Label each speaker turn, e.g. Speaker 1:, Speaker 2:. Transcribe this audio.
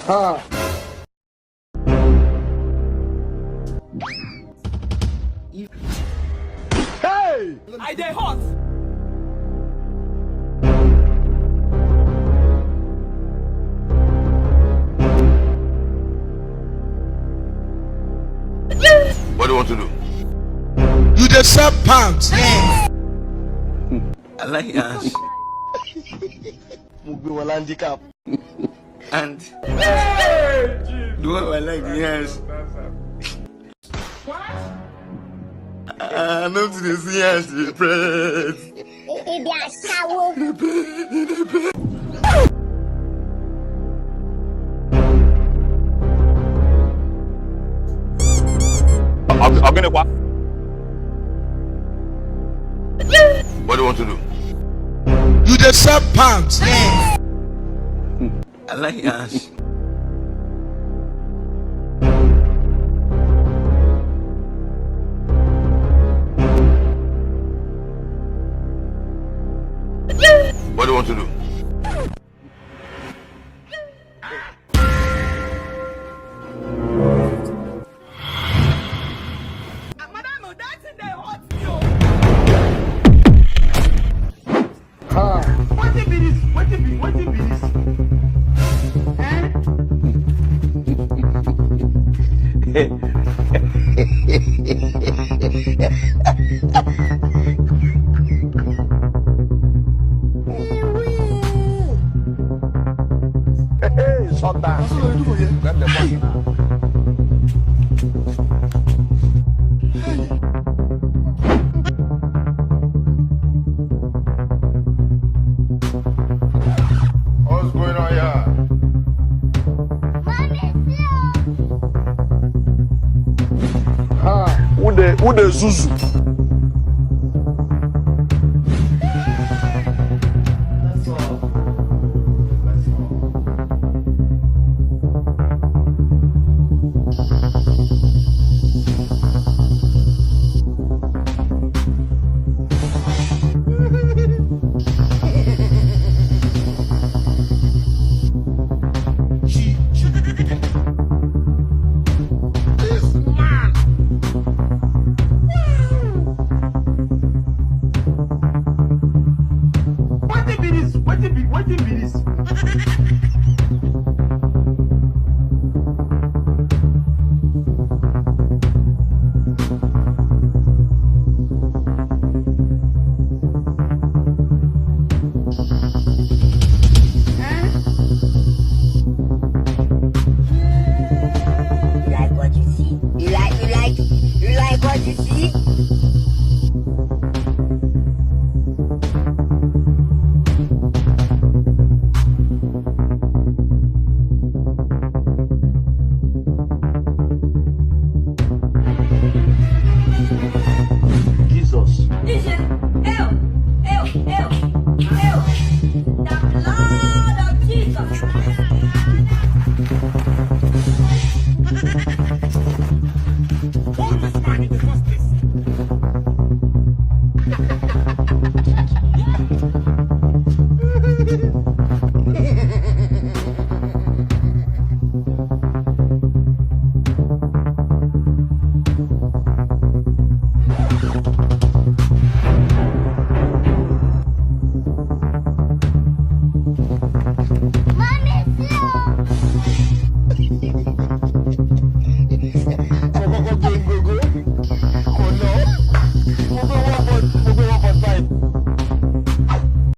Speaker 1: Huh. Hey!
Speaker 2: I dey hot.
Speaker 3: What do you want to do?
Speaker 4: You just sell pounds.
Speaker 5: I like Ash.
Speaker 1: handicap.
Speaker 5: And the one I like the Ash. I'm not to the see Ash the press.
Speaker 3: I'm gonna what? What do you want to do?
Speaker 4: You just sell pounds.
Speaker 5: I like Ash.
Speaker 3: What do you want to do?
Speaker 2: Madam, that's in the hot.
Speaker 1: Huh.
Speaker 2: What it be this? What it be? What it be this?
Speaker 1: Hey, shut down. Grab the button now.
Speaker 3: What's going on here?
Speaker 1: Huh. Who the Zuzu?